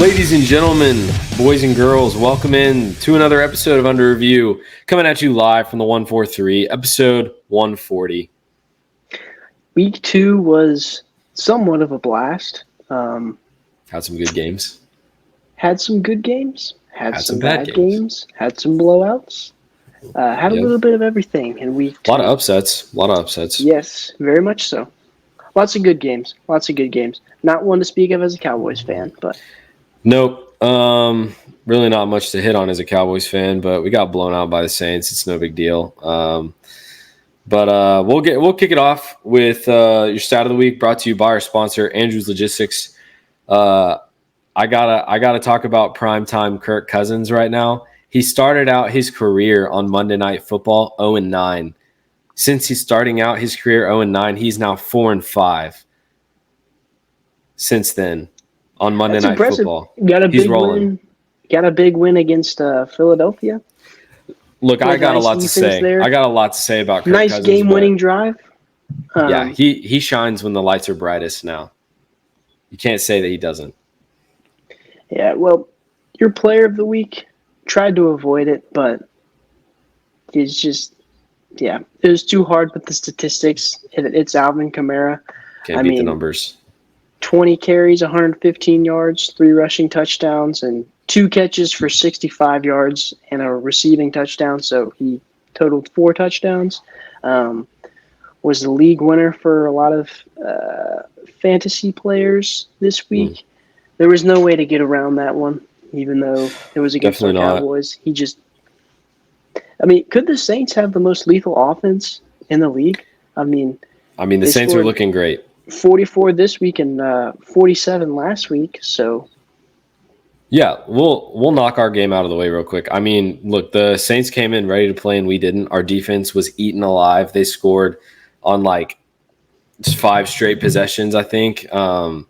Ladies and gentlemen, boys and girls, welcome in to another episode of Under Review, coming at you live from the 143, episode 140. Week 2 was somewhat of a blast. Had some good games. Had some good games. Had some bad games. Had some blowouts. Had a little bit of everything in week 2. A lot of upsets. Yes, very much so. Lots of good games. Not one to speak of as a Cowboys fan, but Nope. Really not much to hit on as a Cowboys fan, but we got blown out by the Saints. It's no big deal. But we'll kick it off with your stat of the week, brought to you by our sponsor, Andrews Logistics. I gotta talk about primetime Kirk Cousins right now. He started out his career on Monday Night Football 0-9. Since he's starting out his career 0-9, he's now 4-5. Since then, on Monday Night Football, he's rolling. Got a big win against Philadelphia. Look, I got a lot to say. I got a lot to say about Kirk Cousins. Nice game-winning drive. Yeah, he shines when the lights are brightest now. You can't say that he doesn't. Yeah, well, your player of the week, tried to avoid it, but it's just, it was too hard with the statistics. It's Alvin Kamara. Can't beat the numbers. 20 carries, 115 yards, 3 rushing touchdowns, and 2 catches for 65 yards and a receiving touchdown. So he totaled 4 touchdowns. Was the league winner for a lot of fantasy players this week. There was no way to get around that one, even though it was against the Cowboys. Could the Saints have the most lethal offense in the league? The Saints are looking great. 44 this week and 47 last week. So, yeah, we'll knock our game out of the way real quick. Look, the Saints came in ready to play and we didn't. Our defense was eaten alive. They scored on just 5 straight possessions, I think. A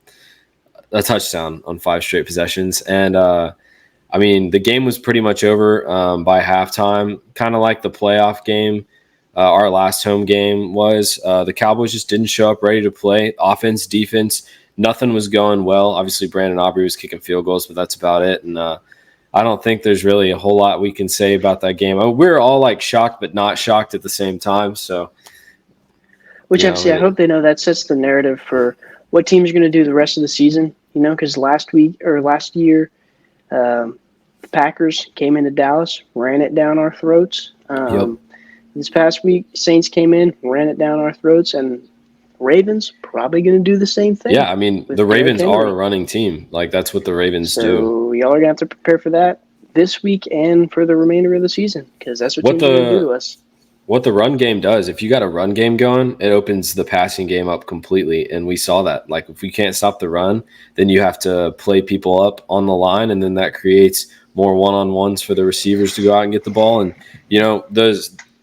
touchdown on 5 straight possessions. And, the game was pretty much over by halftime, kind of like the playoff game. Our last home game was. The Cowboys just didn't show up ready to play. Offense, defense, nothing was going well. Obviously, Brandon Aubrey was kicking field goals, but that's about it. And I don't think there's really a whole lot we can say about that game. We're all shocked, but not shocked at the same time. So, I hope they know that sets the narrative for what teams are going to do the rest of the season. Because last year, the Packers came into Dallas, ran it down our throats. This past week, Saints came in, ran it down our throats, and Ravens probably going to do the same thing. Yeah, the Ravens are a running team. That's what the Ravens do. So y'all are going to have to prepare for that this week and for the remainder of the season, because that's what teams are going to do to us. What the run game does, if you got a run game going, it opens the passing game up completely, and we saw that. If we can't stop the run, then you have to play people up on the line, and then that creates more one-on-ones for the receivers to go out and get the ball. And,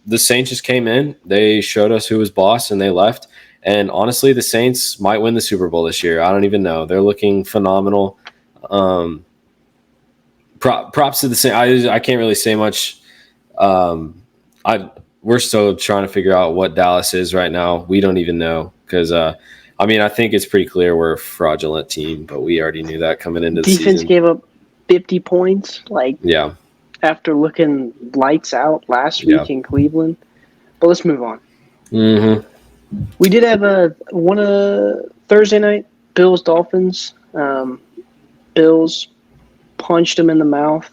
the Saints just came in. They showed us who was boss, and they left. And honestly, the Saints might win the Super Bowl this year. I don't even know. They're looking phenomenal. Props to the Saints. I can't really say much. We're still trying to figure out what Dallas is right now. We don't even know because, I think it's pretty clear we're a fraudulent team, but we already knew that coming into the season. Defense gave up 50 points. Yeah. After looking lights out last week in Cleveland. But let's move on. Mm-hmm. We did have Thursday night, Bills-Dolphins. Bills punched them in the mouth.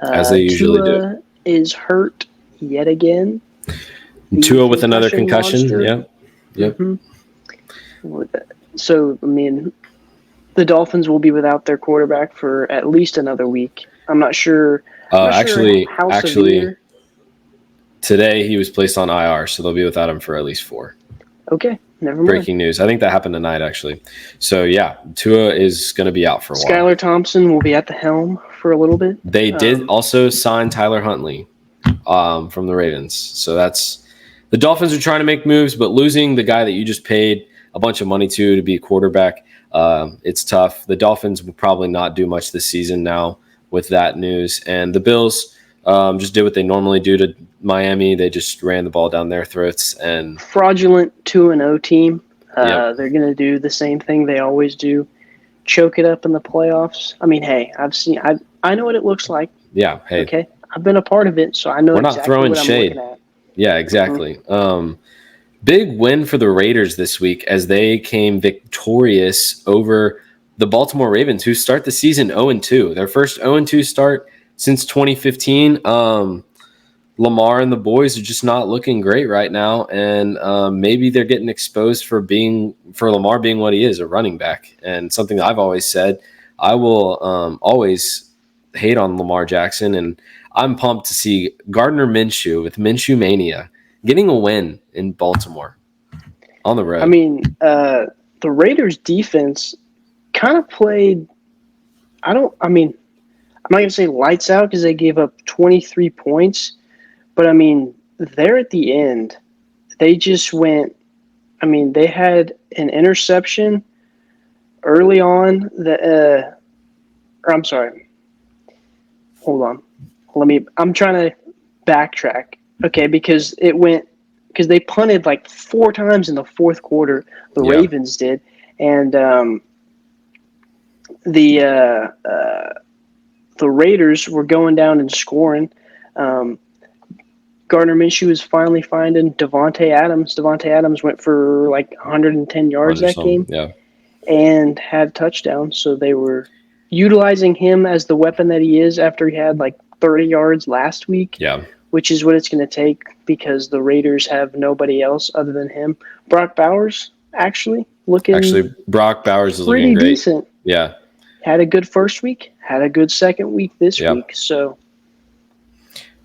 As they usually Tua is hurt yet again. Tua with another concussion. Monster. Yep. Mm-hmm. So, the Dolphins will be without their quarterback for at least another week. I'm not sure. Actually, severe. Today he was placed on IR, so they'll be without him for at least 4. Okay, never mind. Breaking news. I think that happened tonight, actually. So, yeah, Tua is going to be out for a while. Skylar Thompson will be at the helm for a little bit. They did also sign Tyler Huntley from the Ravens. So the Dolphins are trying to make moves, but losing the guy that you just paid a bunch of money to be a quarterback, it's tough. The Dolphins will probably not do much this season now with that news. And the Bills just did what they normally do to Miami. They just ran the ball down their throats. And fraudulent 2-0 team. They're going to do the same thing they always do. choke it up in the playoffs. I mean, hey, I know what it looks like. Yeah. Hey, Okay, I've been a part of it, so I know we're not exactly throwing what I'm shade. looking at. Yeah, exactly. Big win for the Raiders this week as they came victorious over the Baltimore Ravens, who start the season 0-2. Their first 0-2 start since 2015. Lamar and the boys are just not looking great right now, and maybe they're getting exposed for Lamar being what he is, a running back. And something that I've always said, I will always hate on Lamar Jackson, and I'm pumped to see Gardner Minshew with Minshew Mania getting a win in Baltimore on the road. I mean, the Raiders defense kind of played. I'm not going to say lights out because they gave up 23 points, but I mean, there at the end, they just went. I mean, they had an interception early on. I'm sorry. Hold on. I'm trying to backtrack. Okay, because they punted like 4 times in the fourth quarter. The Ravens did, and the Raiders were going down and scoring. Gardner Minshew is finally finding Devontae Adams. Devontae Adams went for like 110 yards that game, and had touchdowns. So they were utilizing him as the weapon that he is after he had like 30 yards last week. Yeah. Which is what it's going to take because the Raiders have nobody else other than him. Brock Bowers Brock Bowers is pretty looking great. Decent. Yeah. Had a good first week, had a good second week this week. So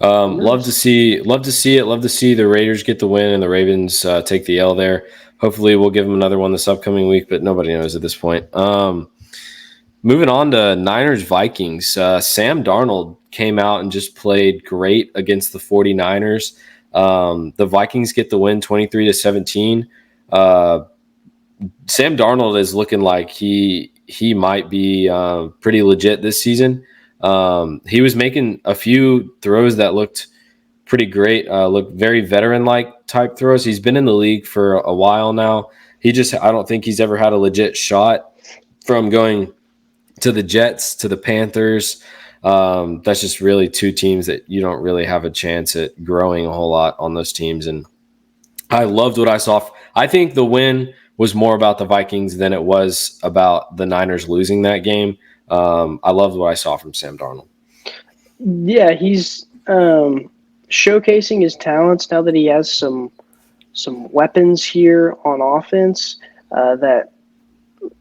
love to see it. Love to see the Raiders get the win and the Ravens take the L there. Hopefully we'll give them another one this upcoming week, but nobody knows at this point. Moving on to Niners Vikings. Sam Darnold came out and just played great against the 49ers. The Vikings get the win 23-17. Sam Darnold is looking like he might be pretty legit this season. He was making a few throws that looked pretty great, looked very veteran-like type throws. He's been in the league for a while now. I don't think he's ever had a legit shot from going to the Jets, to the Panthers. That's just really 2 teams that you don't really have a chance at growing a whole lot on those teams. And I loved what I saw. I think the win was more about the Vikings than it was about the Niners losing that game. I loved what I saw from Sam Darnold. Yeah, he's showcasing his talents now that he has some weapons here on offense.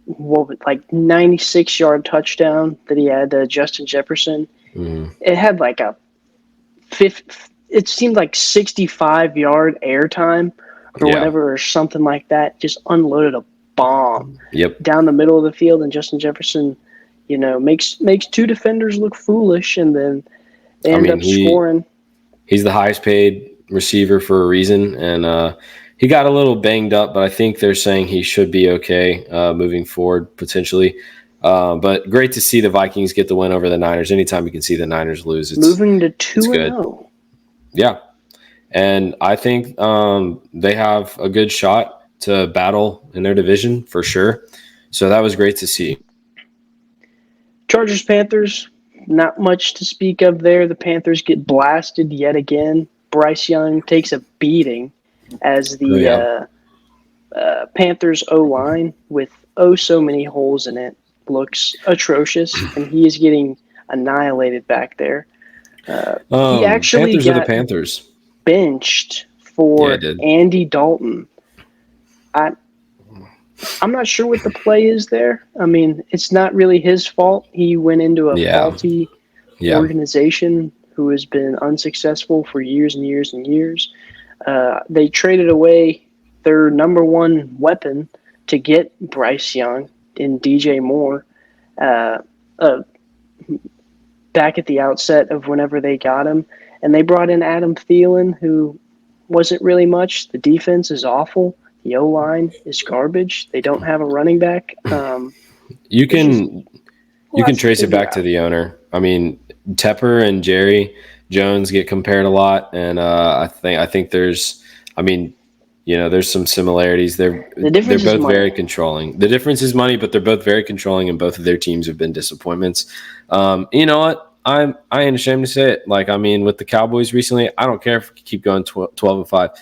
Like 96-yard touchdown that he had to Justin Jefferson. It had like it seemed like 65-yard airtime or whatever, or something like that. Just unloaded a bomb down the middle of the field, and Justin Jefferson, makes 2 defenders look foolish, and then they end up scoring. He's the highest paid receiver for a reason, and he got a little banged up, but I think they're saying he should be okay moving forward potentially. But great to see the Vikings get the win over the Niners. Anytime you can see the Niners lose, it's moving to 2-0. Yeah, and I think they have a good shot to battle in their division for sure. So that was great to see. Chargers Panthers, not much to speak of there. The Panthers get blasted yet again. Bryce Young takes a beating as the Panthers O-line with so many holes in it looks atrocious, and he is getting annihilated back there. He actually Panthers got are the Panthers. Benched for Andy Dalton. I'm not sure what the play is there. I mean, it's not really his fault. He went into a faulty organization who has been unsuccessful for years and years and years. They traded away their number 1 weapon to get Bryce Young in DJ Moore back at the outset of whenever they got him. And they brought in Adam Thielen, who wasn't really much. The defense is awful. The O-line is garbage. They don't have a running back. You can trace it back to the owner. I mean, Tepper and Jerry Jones get compared a lot, and I think there's. I mean, there's some similarities. They're difference is both money. very controlling. The difference is money, but they're both very controlling, and both of their teams have been disappointments. You know what? I ain't ashamed to say it. Like, I mean, with the Cowboys recently, I don't care if we keep going 12-5.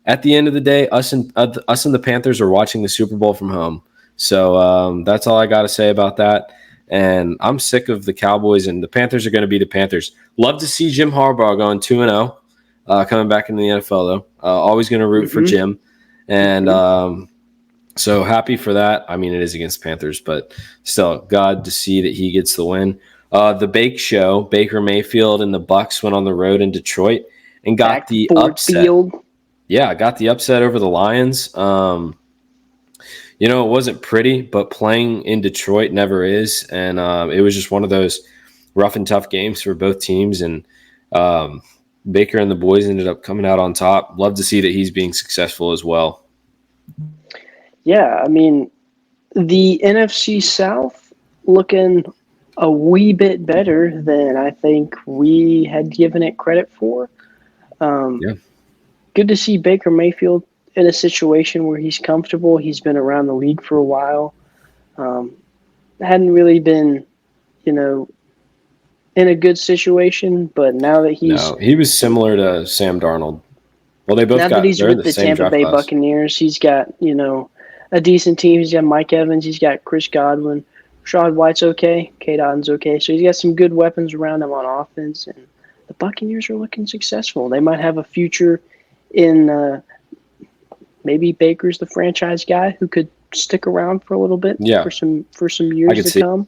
At the end of the day, us and the Panthers are watching the Super Bowl from home. So that's all I got to say about that. And I'm sick of the Cowboys, and the Panthers are going to be the Panthers. Love to see Jim Harbaugh going 2-0, coming back into the NFL, though. Always going to root for Jim. And so happy for that. I mean, it is against the Panthers, but still, glad to see that he gets the win. The Bake Show, Baker Mayfield and the Bucks went on the road in Detroit and got the upset. Field. Yeah, got the upset over the Lions. It wasn't pretty, but playing in Detroit never is. And it was just one of those rough and tough games for both teams. And Baker and the boys ended up coming out on top. Love to see that he's being successful as well. Yeah, I mean, the NFC South looking a wee bit better than I think we had given it credit for. Good to see Baker Mayfield in a situation where he's comfortable. He's been around the league for a while. Hadn't really been, in a good situation, but now that he was similar to Sam Darnold. Well, they both now that he's with the Tampa Bay Buccaneers, he's got, a decent team. He's got Mike Evans. He's got Chris Godwin. Rashad White's okay. Cade Otton's okay. So he's got some good weapons around him on offense, and the Buccaneers are looking successful. They might have a future in maybe Baker's the franchise guy who could stick around for a little bit for some years to come.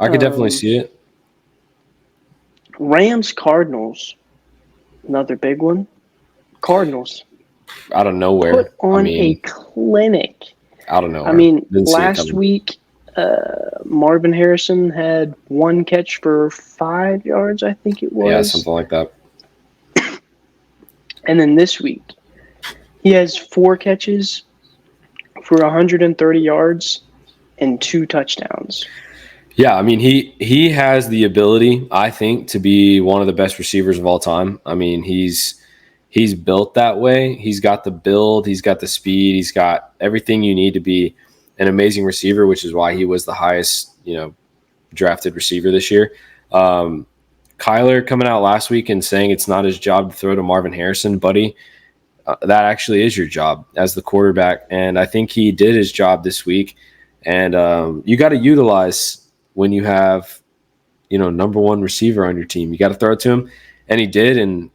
I could definitely see it. Rams Cardinals, another big one. Cardinals out of nowhere put on a clinic. Out of nowhere. I mean, last week Marvin Harrison had one catch for 5 yards, I think it was. Yeah, something like that. And then this week, he has 4 catches for 130 yards and 2 touchdowns. Yeah, I mean, he has the ability, I think, to be one of the best receivers of all time. I mean, he's built that way. He's got the build, he's got the speed, he's got everything you need to be an amazing receiver, which is why he was the highest, drafted receiver this year. Kyler coming out last week and saying it's not his job to throw to Marvin Harrison, buddy. That actually is your job as the quarterback. And I think he did his job this week. And you got to utilize when you have, number one receiver on your team. You got to throw it to him. And he did. And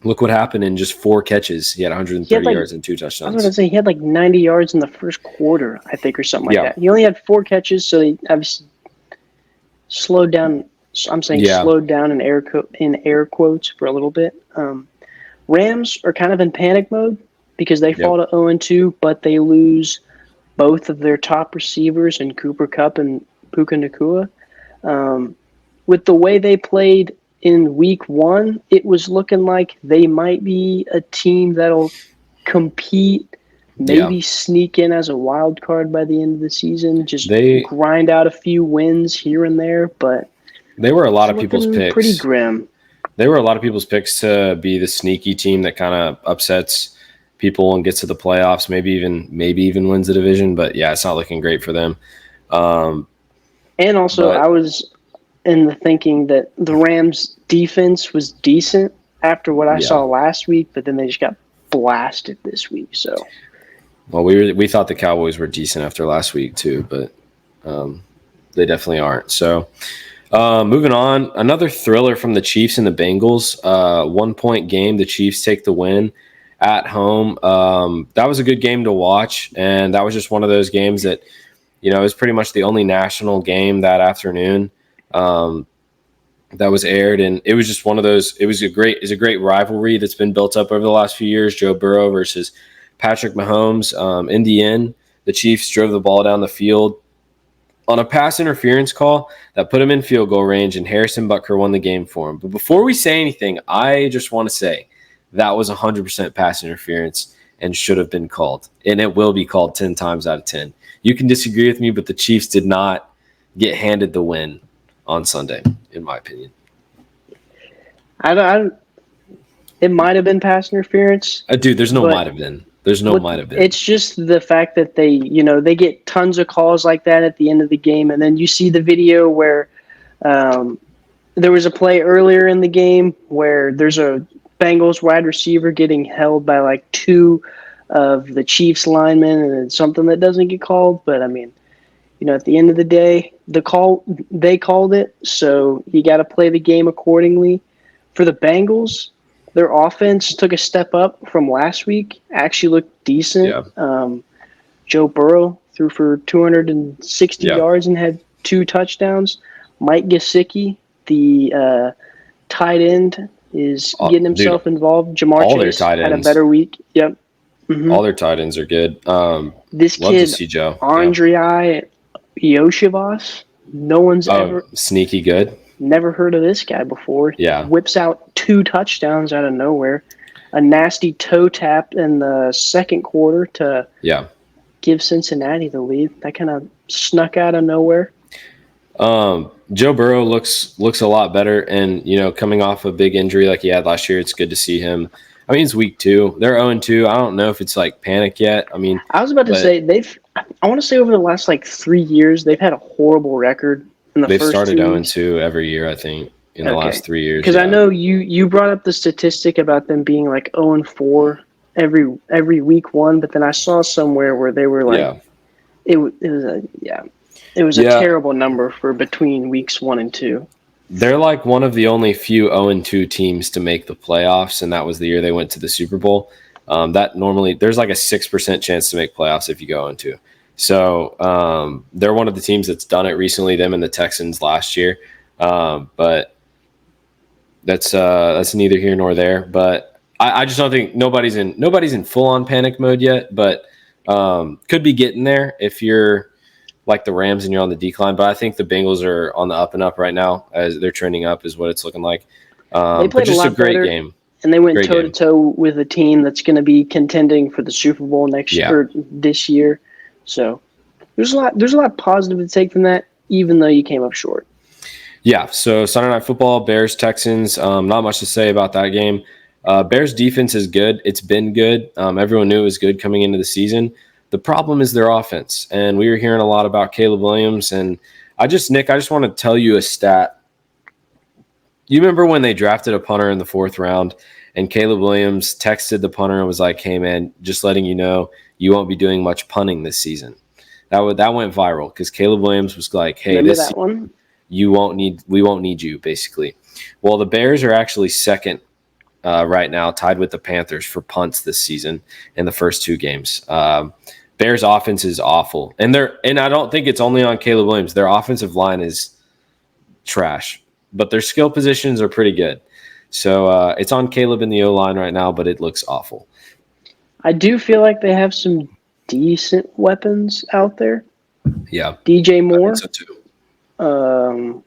look what happened in just 4 catches. He had 130 yards and 2 touchdowns. I was going to say he had 90 yards in the first quarter, I think, or something like that. He only had 4 catches, so he obviously slowed down. I'm saying slowed down in air quotes for a little bit. Rams are kind of in panic mode because they fall to 0-2, but they lose both of their top receivers in Cooper Kupp and Puka Nacua. With the way they played in week 1, it was looking like they might be a team that'll compete, maybe sneak in as a wild card by the end of the season, just grind out a few wins here and there, but they were a lot of people's picks. Pretty grim. They were a lot of people's picks to be the sneaky team that kind of upsets people and gets to the playoffs, maybe even wins the division. But yeah, it's not looking great for them. And also, I was in the thinking that the Rams' defense was decent after what I saw last week, but then they just got blasted this week. So, well, we thought the Cowboys were decent after last week too, but they definitely aren't. So. Moving on, another thriller from the Chiefs and the Bengals. 1-point game. The Chiefs take the win at home. That was a good game to watch, and that was just one of those games that, it was pretty much the only national game that afternoon that was aired, and it was just one of those. It's a great rivalry that's been built up over the last few years. Joe Burrow versus Patrick Mahomes. In the end, the Chiefs drove the ball down the field on a pass interference call that put him in field goal range, and Harrison Butker won the game for him. But before we say anything, I just want to say that was 100% pass interference and should have been called. And it will be called 10 times out of 10. You can disagree with me, but the Chiefs did not get handed the win on Sunday, in my opinion. It might have been pass interference. Dude, there's no might have been. There's no But might have been. it's just the fact that they get tons of calls like that at the end of the game, and then you see the video where there was a play earlier in the game where there's a Bengals wide receiver getting held by like two of the Chiefs linemen, and it's something that doesn't get called. But I mean, at the end of the day, they called it, so you got to play the game accordingly. For the Bengals, their offense took a step up from last week. Actually looked decent. Yeah. Joe Burrow threw for 260 Yeah. yards and had 2 touchdowns. Mike Gesicki, the tight end, is getting himself involved. Jamar all their Chase tight had a ends. better week. Yep. Mhm. All their tight ends are good. This love kid, to see Joe. Andrei Yoshivas, no one's ever Sneaky good. never heard of this guy before. Yeah. Whips out 2 touchdowns out of nowhere. A nasty toe tap in the second quarter to give Cincinnati the lead. That kind of snuck out of nowhere. Joe Burrow looks a lot better, and coming off a big injury like he had last year, it's good to see him. I mean, it's week 2. They're 0-2. I don't know if it's like panic yet. I mean, I was about to say I want to say over the last like 3 years they've had a horrible record. They've started 0-2 every year, I think, in the last 3 years. Because I know you brought up the statistic about them being like 0-4 every week 1, but then I saw somewhere where they were like it was a terrible number for between weeks 1 and 2. They're like one of the only few 0-2 teams to make the playoffs, and that was the year they went to the Super Bowl. That normally there's like a 6% chance to make playoffs if you go 0-2. So they're one of the teams that's done it recently. Them and the Texans last year, but that's neither here nor there. But I just don't think nobody's in full on panic mode yet. But could be getting there if you're like the Rams and you're on the decline. But I think the Bengals are on the up and up right now as they're trending up is what it's looking like. They played just a lot great better, game. And they went toe to toe with a team that's going to be contending for the Super Bowl next year or this year. So there's a lot positive to take from that, even though you came up short. Yeah. So Sunday Night Football, Bears, Texans. Not much to say about that game. Bears defense is good. It's been good. Everyone knew it was good coming into the season. The problem is their offense, and we were hearing a lot about Caleb Williams. And Nick, I just want to tell you a stat. You remember when they drafted a punter in the 4th round, and Caleb Williams texted the punter and was like, "Hey man, just letting you know, you won't be doing much punting this season." That went viral because Caleb Williams was like, "Hey, remember that one? We won't need you," basically. Well, the Bears are actually second right now, tied with the Panthers for punts this season in the first 2 games. Bears offense is awful, and I don't think it's only on Caleb Williams. Their offensive line is trash, but their skill positions are pretty good. So it's on Caleb in the O-line right now, but it looks awful. I do feel like they have some decent weapons out there. Yeah. DJ Moore. I think so too.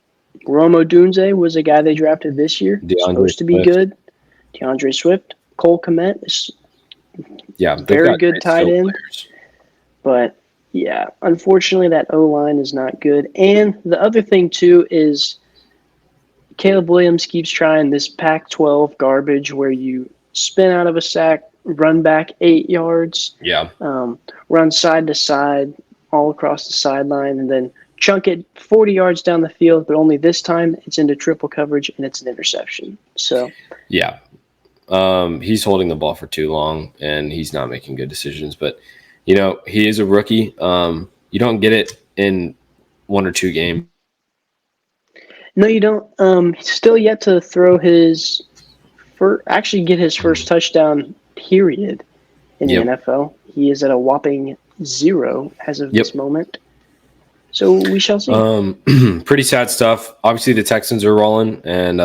Rome Odunze was a guy they drafted this year. Supposed to be good. DeAndre Swift. Cole Kmet is very good tight end. Players. But, yeah, unfortunately that O-line is not good. And the other thing, too, is Caleb Williams keeps trying this Pac-12 garbage where you spin out of a sack, run back 8 yards, run side to side all across the sideline, and then chunk it 40 yards down the field, but only this time it's into triple coverage and it's an interception. So he's holding the ball for too long and he's not making good decisions. But he is a rookie. You don't get it in 1 or 2 games. No, you don't. He's still yet to throw his get his first touchdown. Period in the NFL. He is at a whopping 0 as of this moment. So we shall see. Pretty sad stuff. Obviously, the Texans are rolling, and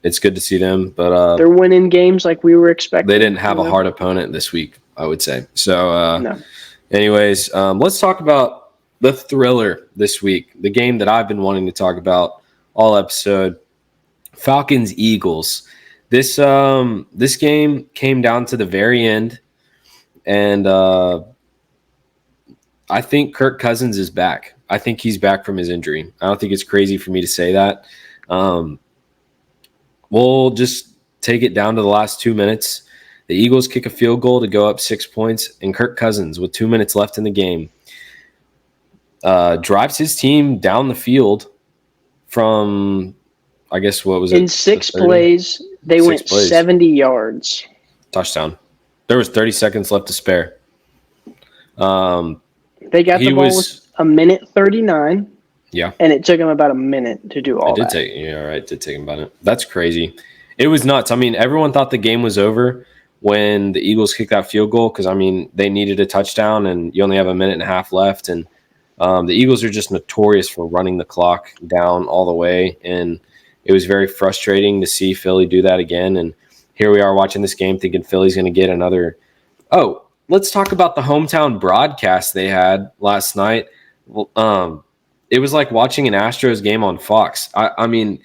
it's good to see them. But they're winning games like we were expecting. They didn't have a hard opponent this week, I would say. So, anyways, let's talk about the thriller this week. The game that I've been wanting to talk about all episode: Falcons-Eagles. This game came down to the very end, and I think Kirk Cousins is back. I think he's back from his injury. I don't think it's crazy for me to say that. We'll just take it down to the last 2 minutes. The Eagles kick a field goal to go up 6 points, and Kirk Cousins, with 2 minutes left in the game, drives his team down the field from, I guess, what was it? In 6 plays, they went 70 yards. Touchdown. There was 30 seconds left to spare. They got the ball with a minute 39. Yeah. And it took him about a minute to do all that. It did take him about it. That's crazy. It was nuts. I mean, everyone thought the game was over when the Eagles kicked that field goal because, I mean, they needed a touchdown and you only have a minute and a half left. And the Eagles are just notorious for running the clock down all the way. And it was very frustrating to see Philly do that again. And here we are watching this game thinking Philly's going to get another. Oh, let's talk about the hometown broadcast they had last night. It was like watching an Astros game on Fox. I mean,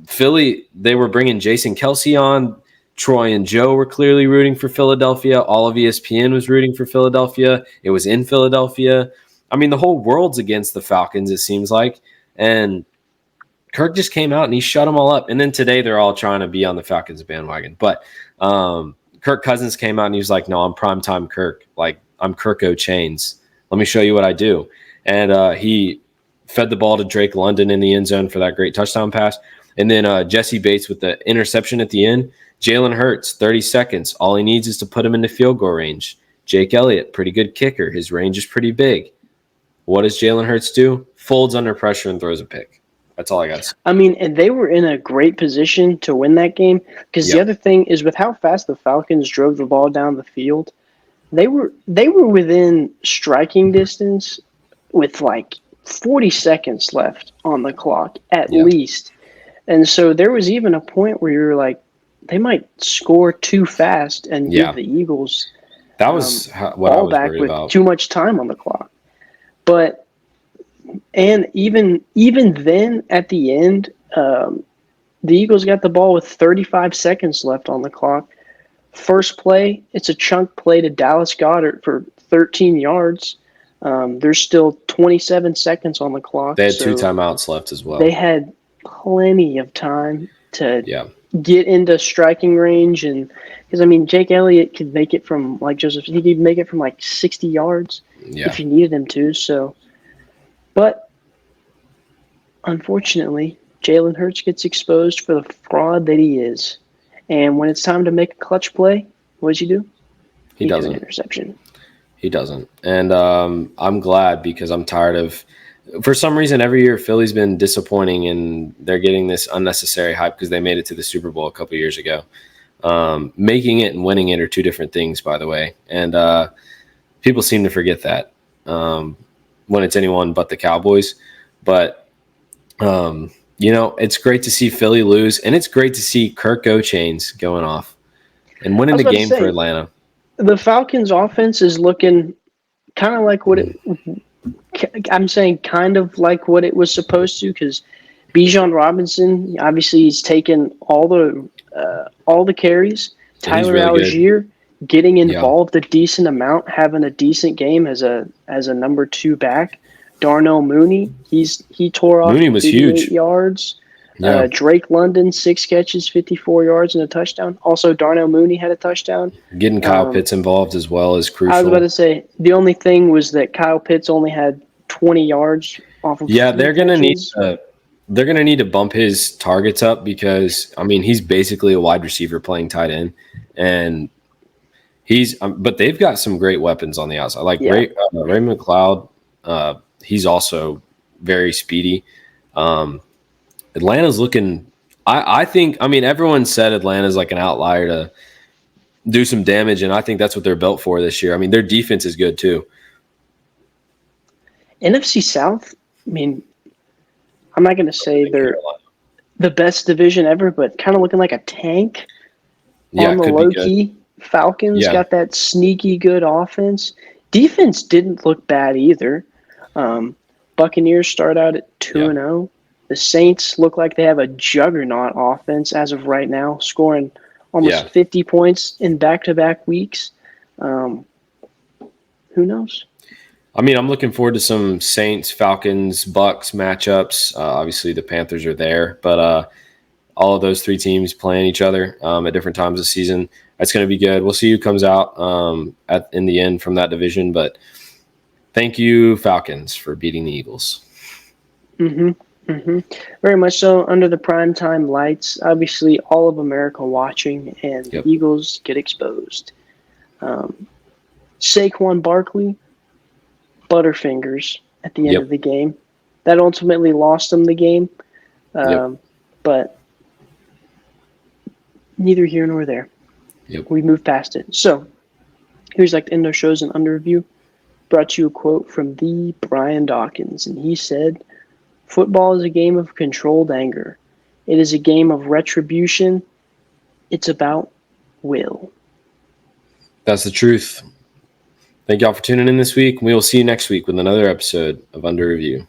Philly, they were bringing Jason Kelce on. Troy and Joe were clearly rooting for Philadelphia. All of ESPN was rooting for Philadelphia. It was in Philadelphia. I mean, the whole world's against the Falcons, it seems like. And Kirk just came out and he shut them all up. And then today they're all trying to be on the Falcons bandwagon. But Kirk Cousins came out and he was like, no, I'm primetime Kirk. Like, I'm Kirk O'Chains. Let me show you what I do. And he fed the ball to Drake London in the end zone for that great touchdown pass. And then Jesse Bates with the interception at the end. Jalen Hurts, 30 seconds. All he needs is to put him in the field goal range. Jake Elliott, pretty good kicker. His range is pretty big. What does Jalen Hurts do? Folds under pressure and throws a pick. That's all I got to say. I mean, and they were in a great position to win that game because the other thing is with how fast the Falcons drove the ball down the field, they were within striking distance with like 40 seconds left on the clock at least. And so there was even a point where you were like, they might score too fast and give the Eagles that was what I was back worried with about. Too much time on the clock. But and even then at the end, the Eagles got the ball with 35 seconds left on the clock. First play, it's a chunk play to Dallas Goedert for 13 yards. There's still 27 seconds on the clock. They had 2 timeouts left as well. They had plenty of time to get into striking range, and because I mean Jake Elliott could make it from like Joseph, he could make it from like 60 yards if you needed him to. So, but unfortunately, Jalen Hurts gets exposed for the fraud that he is, and when it's time to make a clutch play, what does he do? He doesn't. An interception. He doesn't, and I'm glad because I'm tired of. For some reason, every year Philly's been disappointing, and they're getting this unnecessary hype because they made it to the Super Bowl a couple of years ago. Making it and winning it are 2 different things, by the way, and people seem to forget that when it's anyone but the Cowboys. But it's great to see Philly lose, and it's great to see Kirk O'Chains going off and winning the game for Atlanta. The Falcons' offense is looking kind of like what I'm saying kind of like what it was supposed to, because Bijan Robinson, obviously he's taken all the carries. Tyler really Algier getting involved a decent amount, having a decent game as a number 2 back. Darnell Mooney, he tore off Mooney was 58 huge. yards. Drake London, 6 catches, 54 yards, and a touchdown. Also, Darnell Mooney had a touchdown. Getting Kyle Pitts involved as well is crucial. I was about to say, the only thing was that Kyle Pitts only had 20 yards off of they're going to need to bump his targets up because, I mean, he's basically a wide receiver playing tight end. And but they've got some great weapons on the outside. Like Ray McLeod, he's also very speedy. Atlanta's looking I think everyone said Atlanta's like an outlier to do some damage, and I think that's what they're built for this year. I mean, their defense is good too. NFC South, I mean, I'm not going to say they're the best division ever, but kind of looking like a tank on the low key. Falcons got that sneaky good offense. Defense didn't look bad either. Buccaneers start out at 2-0. The Saints look like they have a juggernaut offense as of right now, scoring almost 50 points in back-to-back weeks. Who knows? I mean, I'm looking forward to some Saints, Falcons, Bucks matchups. Obviously, the Panthers are there, but all of those three teams playing each other at different times of the season. That's going to be good. We'll see who comes out in the end from that division. But thank you, Falcons, for beating the Eagles. Very much so. Under the primetime lights, obviously all of America watching, and the Eagles get exposed. Saquon Barkley, Butterfingers at the end of the game. That ultimately lost them the game. But neither here nor there. We moved past it. So here's like the end of shows and under review. Brought you a quote from the Brian Dawkins, and he said, "Football is a game of controlled anger. It is a game of retribution. It's about will." That's the truth. Thank y'all for tuning in this week. We will see you next week with another episode of Under Review.